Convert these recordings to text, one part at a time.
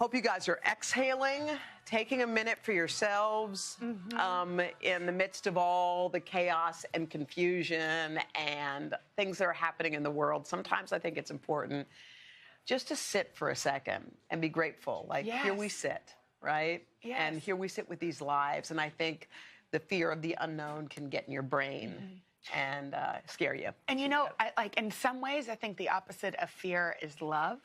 Hope you guys are exhaling, taking a minute for yourselves in the midst of all the chaos and confusion and things that are happening in the world. Sometimes I think it's important just to sit for a second and be grateful. Like, here we sit, right? Yes. And here we sit with these lives. And I think the fear of the unknown can get in your brain. And scare you. And you know, in some ways, I think the opposite of fear is love.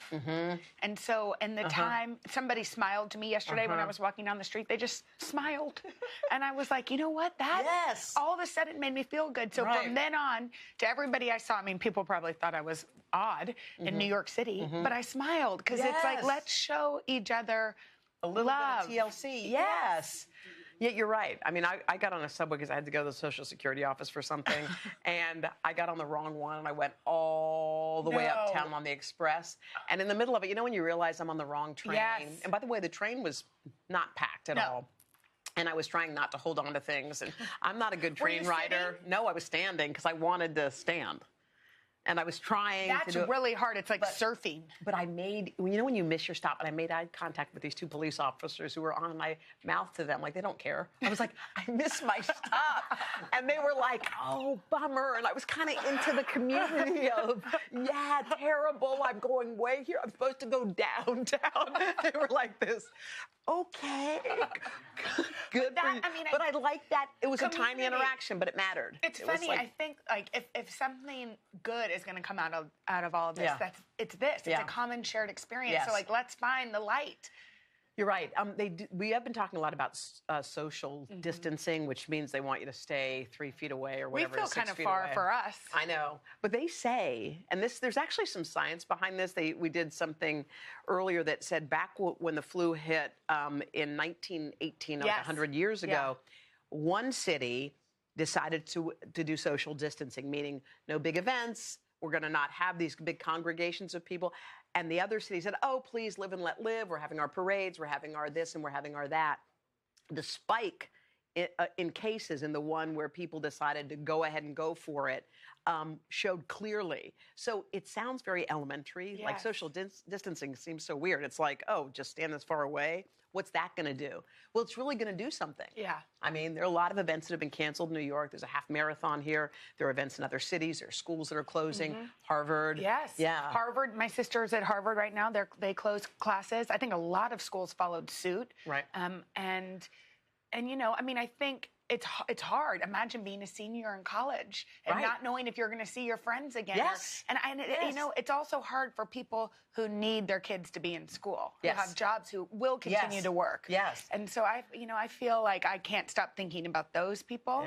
And so in the time, somebody smiled to me yesterday when I was walking down the street. They just smiled. And I was like, you know what? That all of a sudden made me feel good. So from then on, to everybody I saw, I mean, people probably thought I was odd in New York City, but I smiled because it's like, let's show each other a little bit of TLC. Yes. Yeah, you're right. I mean, I got on a subway because I had to go to the Social Security office for something, and I got on the wrong one, and I went all the way uptown on the express. And in the middle of it, you know when you realize I'm on the wrong train? And by the way, the train was not packed at all. And I was trying not to hold on to things, and I'm not a good train rider. No, I was standing because I wanted to stand. And I was trying to do it. That's really hard. It's like surfing. But I made, you know when you miss your stop, and I made eye contact with these two police officers who were on my mouth to them, like they don't care. I was like, I missed my stop. And they were like, oh, bummer. And I was kind of into the community of, yeah, terrible. I'm going way here. I'm supposed to go downtown. They were like this. Okay, good for you. But I like that. It was a tiny interaction, but it mattered. It's funny. I think like if something good is going to come out of all of this, it's this. It's a common shared experience. So like, let's find the light. You're right. We have been talking a lot about social distancing, which means they want you to stay 3 feet away or whatever. We feel kind of far for us. I know. But they say, and there's actually some science behind this. We did something earlier that said back when the flu hit in 1918, like 100 years ago, one city decided to do social distancing, meaning no big events. We're going to not have these big congregations of people. And the other city said, oh, please live and let live. We're having our parades. We're having our this and we're having our that. The spike in cases in the one where people decided to go ahead and go for it showed clearly. So it sounds very elementary. Like social distancing seems so weird. It's like, oh, just stand this far away. What's that going to do? Well, it's really going to do something. Yeah. I mean, there are a lot of events that have been canceled in New York. There's a half marathon here. There are events in other cities. There are schools that are closing. Harvard. Yes. Yeah. Harvard. My sister's at Harvard right now. They closed classes. I think a lot of schools followed suit. Right. And you know, I mean, I think it's hard. Imagine being a senior in college and not knowing if you're going to see your friends again. Yes. You know, it's also hard for people who need their kids to be in school, who have jobs, who will continue to work. Yes. And so I feel like I can't stop thinking about those people.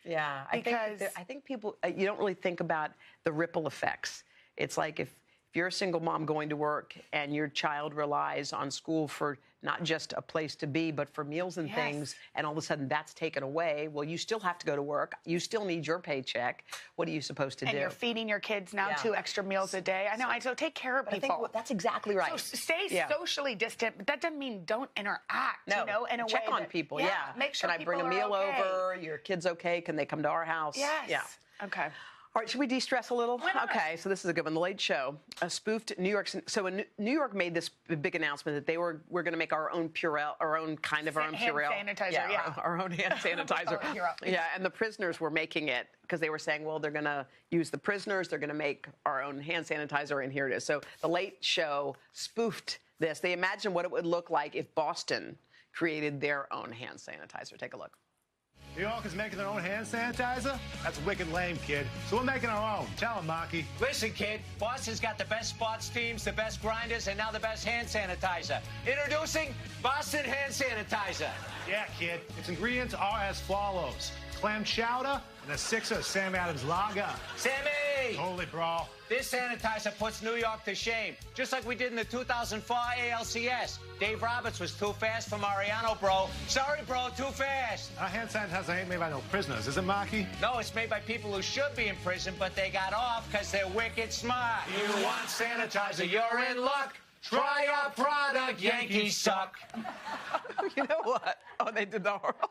Yeah. Because I think people, you don't really think about the ripple effects. It's like if you're a single mom going to work and your child relies on school for not just a place to be, but for meals and things, and all of a sudden that's taken away, well, you still have to go to work. You still need your paycheck. What are you supposed to do? And you're feeding your kids now 2 extra meals a day. I know. So take care of people. I think that's exactly right. So stay socially distant, but that doesn't mean don't interact, you know, in a check way on people, Make sure Can I bring a meal over? Your kid's okay? Can they come to our house? Yes. Yeah. Okay. All right, should we de-stress a little? Okay, so this is a good one. The Late Show spoofed New York. So New York made this big announcement that we're going to make our own Purell, our own Purell. Hand sanitizer, our own hand sanitizer. And the prisoners were making it because they were saying, well, they're going to use the prisoners. They're going to make our own hand sanitizer, and here it is. So The Late Show spoofed this. They imagined what it would look like if Boston created their own hand sanitizer. Take a look. New York is making their own hand sanitizer? That's wicked lame, kid. So we're making our own. Tell him, Marky. Listen, kid, Boston's got the best sports teams, the best grinders, and now the best hand sanitizer. Introducing Boston Hand Sanitizer. Yeah, kid. Its ingredients are as follows. Clam chowder and a sixer of Sam Adams lager. Sammy! Holy, bro. This sanitizer puts New York to shame, just like we did in the 2004 ALCS. Dave Roberts was too fast for Mariano, bro. Sorry, bro, too fast. Our hand sanitizer ain't made by no prisoners, is it, Marky? No, it's made by people who should be in prison, but they got off because they're wicked smart. You want sanitizer, You're in luck. Try our product, Yankees suck. You know what? Oh, they did the horrible.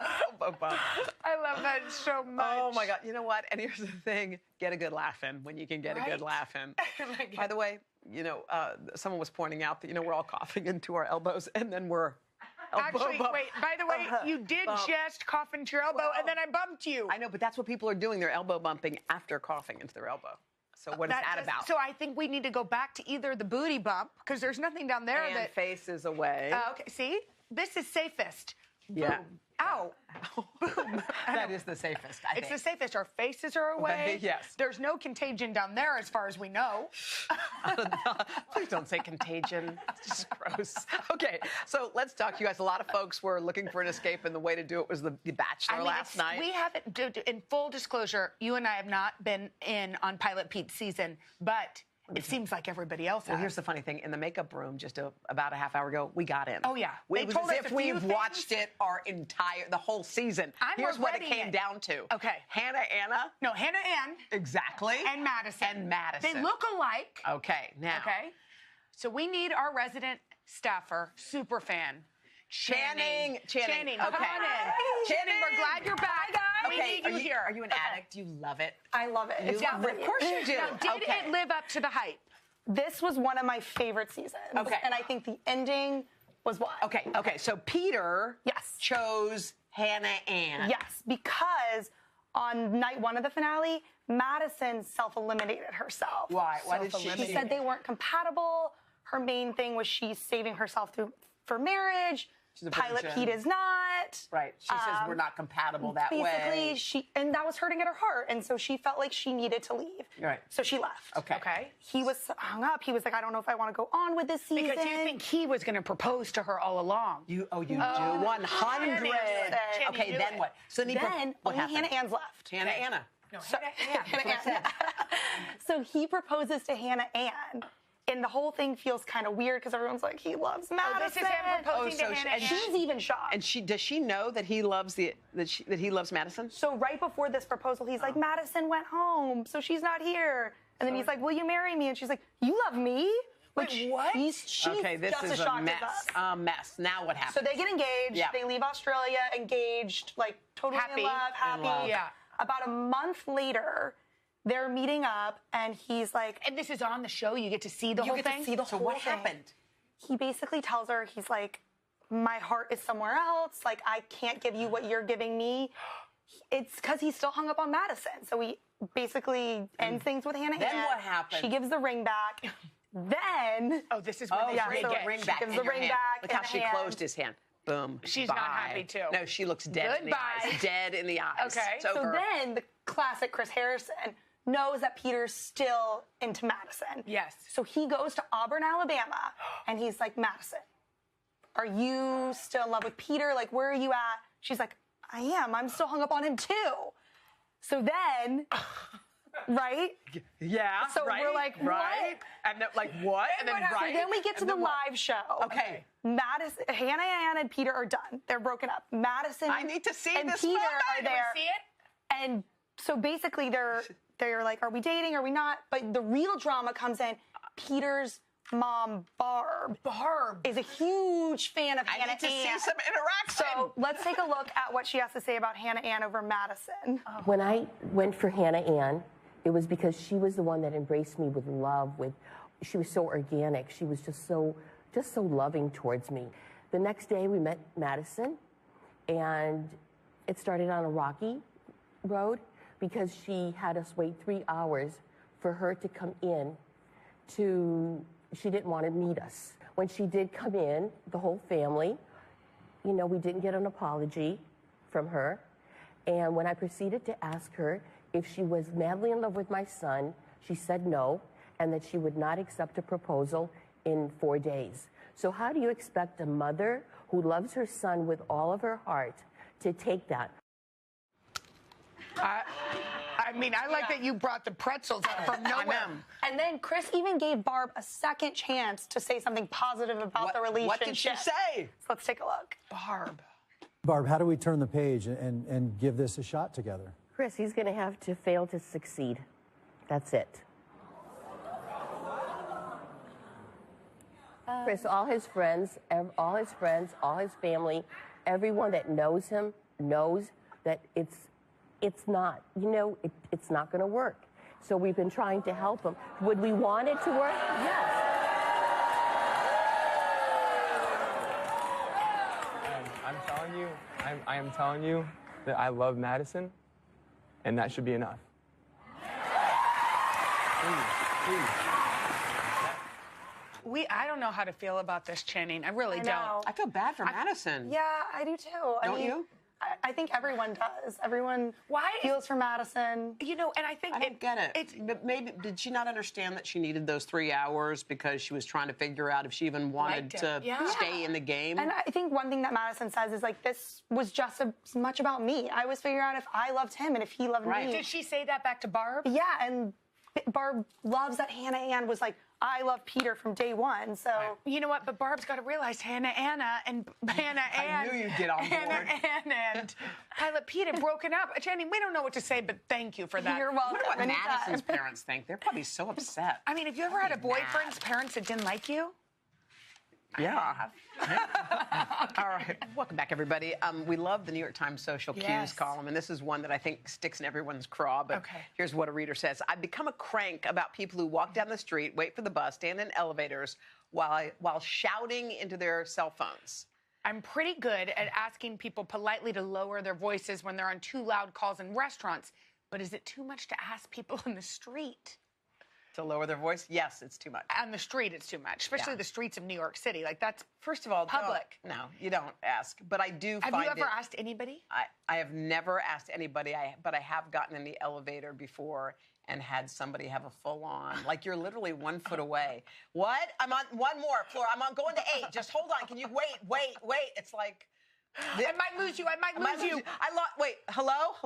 I love that so much. Oh, my God. You know what? And here's the thing. Get a good laugh in when you can get a good laugh in. By the way, someone was pointing out that, we're all coughing into our elbows and then we're Actually, wait, by the way, you did just cough into your elbow and then I bumped you. I know, but that's what people are doing. They're elbow bumping after coughing into their elbow. So what is that about? So I think we need to go back to either the booty bump, because there's nothing down there and faces away. Okay, see? This is safest. Yeah. Boom. Ow. Boom. That is the safest, I think. It's the safest. Our faces are away. Yes. There's no contagion down there as far as we know. Please don't say contagion. It's just gross. Okay, so let's talk. You guys, a lot of folks were looking for an escape, and the way to do it was the Bachelor last night. We haven't, in full disclosure, you and I have not been in on Pilot Pete's season, but it seems like everybody else has. Well, here's the funny thing. In the makeup room, just about a half hour ago, we got in. Oh, yeah. It was as if we've watched it the whole season. Here's what it came down to. Okay. Hannah Anna. No, Hannah Ann. Exactly. And Madison. They look alike. Okay, now. Okay. So we need our resident staffer, super fan, Channing. Okay. Come on in. Channing, we're glad you're back. We need you here. Are you an addict? You love it? I love it. It's Of course you do. Now, did it live up to the hype? This was one of my favorite seasons. Okay. And I think the ending was what? Okay. So Peter chose Hannah Ann. Yes, because on night one of the finale, Madison self-eliminated herself. Why? Why did she? She said they weren't compatible. Her main thing was she's saving herself for marriage. Pilot Pete is not. Right. She says we're not compatible that way. And that was hurting at her heart. And so she felt like she needed to leave. Right. So she left. Okay. He was hung up. He was like, I don't know if I want to go on with this season. Because you think he was going to propose to her all along. You do? 100. Okay, then what? So then only Hannah Ann's left. Hannah Anna. No, Hannah Ann. So he proposes to Hannah Ann. And the whole thing feels kind of weird because everyone's like, he loves Madison. This is him proposing to Hannah Ann. She's even shocked. And does she know that he loves that he loves Madison? So right before this proposal, he's like, Madison went home, so she's not here. And then he's like, will you marry me? And she's like, you love me? Like, what? She's okay, this just is as a shocked mess. as us. A mess. Now what happens? So they get engaged. Yeah. They leave Australia engaged, like totally Happy. in love, happy. In love. Yeah. About a month later, they're meeting up, and he's like... And this is on the show? You get to see the whole thing? You get to see the whole thing. So what happened? He basically tells her, he's like, my heart is somewhere else. Like, I can't give you what you're giving me. It's because he's still hung up on Madison. So he basically ends things with Hannah Ann. Then what happened? She gives the ring back. Then... Oh, this is when they ring back. She gives the ring back. Look how she closed his hand. Boom. She's Bye. not happy, too. No, she looks dead in the eyes. Dead in the eyes. Okay. It's over. So then the classic Chris Harrison knows that Peter's still into Madison. Yes. So he goes to Auburn, Alabama, and he's like, Madison, are you still in love with Peter? Like, where are you at? She's like, I am. I'm still hung up on him, too. So then, right? Yeah. So we're like, what? Right? And then, like, what? And then, So then we get to the live show. Okay. Madison, Hannah Ann and Peter are done. They're broken up. Madison I need to see and this Peter moment. are there. See it? And so basically they're like, are we dating? Are we not? But the real drama comes in. Peter's mom, Barb, is a huge fan of Hannah Ann. I need to see some interaction. So let's take a look at what she has to say about Hannah Ann over Madison. When I went for Hannah Ann, it was because she was the one that embraced me with love. She was so organic. She was just so loving towards me. The next day we met Madison, and it started on a rocky road because she had us wait 3 hours for her to come in. She didn't want to meet us. When she did come in, the whole family, we didn't get an apology from her. And when I proceeded to ask her if she was madly in love with my son, she said no, and that she would not accept a proposal in 4 days. So how do you expect a mother who loves her son with all of her heart to take that? I mean, I like that you brought the pretzels out from nowhere. And then Chris even gave Barb a second chance to say something positive about the relationship. What did she say? So let's take a look. Barb, how do we turn the page and give this a shot together? Chris, he's going to have to fail to succeed. That's it. Chris, all his friends, all his family, everyone that knows him knows that it's not, it's not going to work. So we've been trying to help him. Would we want it to work? Yes. I am telling you that I love Madison, and that should be enough. Please. I don't know how to feel about this, Channing. I really don't. I feel bad for Madison. Yeah, I do too. Don't you? I think everyone does. Everyone feels for Madison. You know, and I think I don't get it. But maybe did she not understand that she needed those 3 hours because she was trying to figure out if she even wanted to stay in the game? And I think one thing that Madison says is like, this was just as much about me. I was figuring out if I loved him and if he loved me. Did she say that back to Barb? Yeah, and Barb loves that Hannah Ann was like, I love Peter from day one, so... You know what? But Barb's got to realize Hannah Ann I knew you'd get on board. Hannah Ann and Pilot Pete had broken up. Jenny, we don't know what to say, but thank you for that. You're welcome. I wonder what Madison's parents think. They're probably so upset. I mean, have you ever had a boyfriend's parents that didn't like you? Yeah. All right. Welcome back, everybody. We love the New York Times social cues column, and this is one that I think sticks in everyone's craw. But here's what a reader says. I've become a crank about people who walk down the street, wait for the bus, stand in elevators while shouting into their cell phones. I'm pretty good at asking people politely to lower their voices when they're on too loud calls in restaurants. But is it too much to ask people in the street? To lower their voice? Yes, it's too much. On the street, it's too much, especially the streets of New York City. Like, that's, first of all, public. No, you don't ask. But I do find Have you ever asked anybody? I have never asked anybody, but I have gotten in the elevator before and had somebody have a full-on, like you're literally 1 foot away. What? I'm on one more floor. I'm on going to 8. Just hold on. Can you wait? It's like... I might lose you. I might lose you. Wait, hello?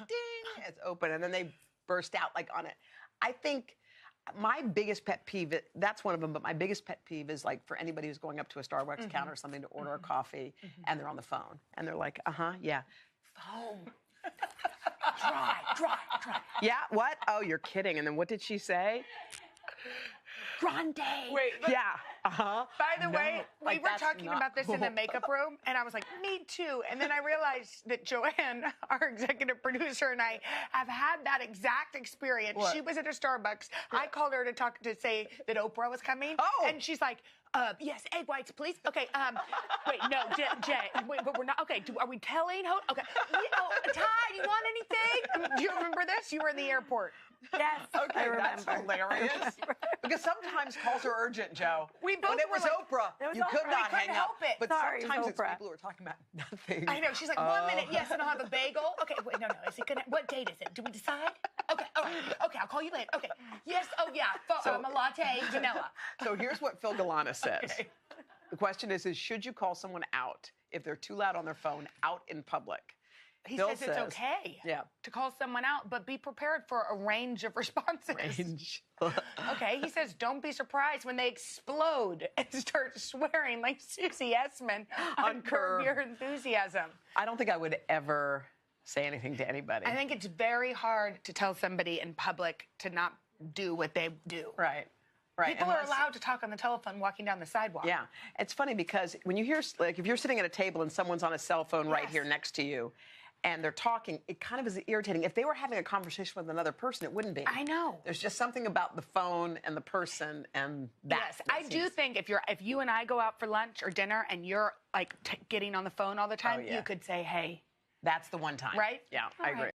Ding. It's open. And then they burst out like on it. I think my biggest pet peeve, that's one of them, but my biggest pet peeve is like for anybody who's going up to a Starbucks counter or something to order a coffee and they're on the phone and they're like, yeah. Phone. Dry. Yeah, what? Oh, you're kidding. And then what did she say? Grande. Wait. Yeah. By the way, we were talking about this in the makeup room, and I was like, me too. And then I realized that Joanne, our executive producer, and I have had that exact experience. What? She was at a Starbucks. Yeah. I called her to say that Oprah was coming. Oh. And she's like, yes, egg whites, please. Okay, wait, no, Jay, wait, but we're not, okay, are we telling? Okay, Ty, you want anything? Do you remember this? You were in the airport. Yes, okay, I remember. That's hilarious. Because sometimes calls are urgent, Joe. We both when it was like, Oprah, you could not hang up. It. But sorry, sometimes it's people who are talking about nothing. I know. She's like, 1 minute, yes, and I'll have a bagel. Okay, wait, no. Is it gonna? What date is it? Do we decide? Okay, all right. Okay, I'll call you later. Okay, yes. Oh yeah. A latte, vanilla. So here's what Phil Galana says. Okay. The question is should you call someone out if they're too loud on their phone out in public? He says it's okay to call someone out, but be prepared for a range of responses. Okay, he says don't be surprised when they explode and start swearing like Susie Essman on Curb Your Enthusiasm. I don't think I would ever say anything to anybody. I think it's very hard to tell somebody in public to not do what they do. Right. People are allowed to talk on the telephone walking down the sidewalk. Yeah. It's funny because when you hear, like, if you're sitting at a table and someone's on a cell phone right here next to you, and they're talking, it kind of is irritating. If they were having a conversation with another person, it wouldn't be. I know. There's just something about the phone and the person and that. Yes, I do think if you and I go out for lunch or dinner and you're like getting on the phone all the time, you could say, hey. That's the one time. Right? Yeah, I agree.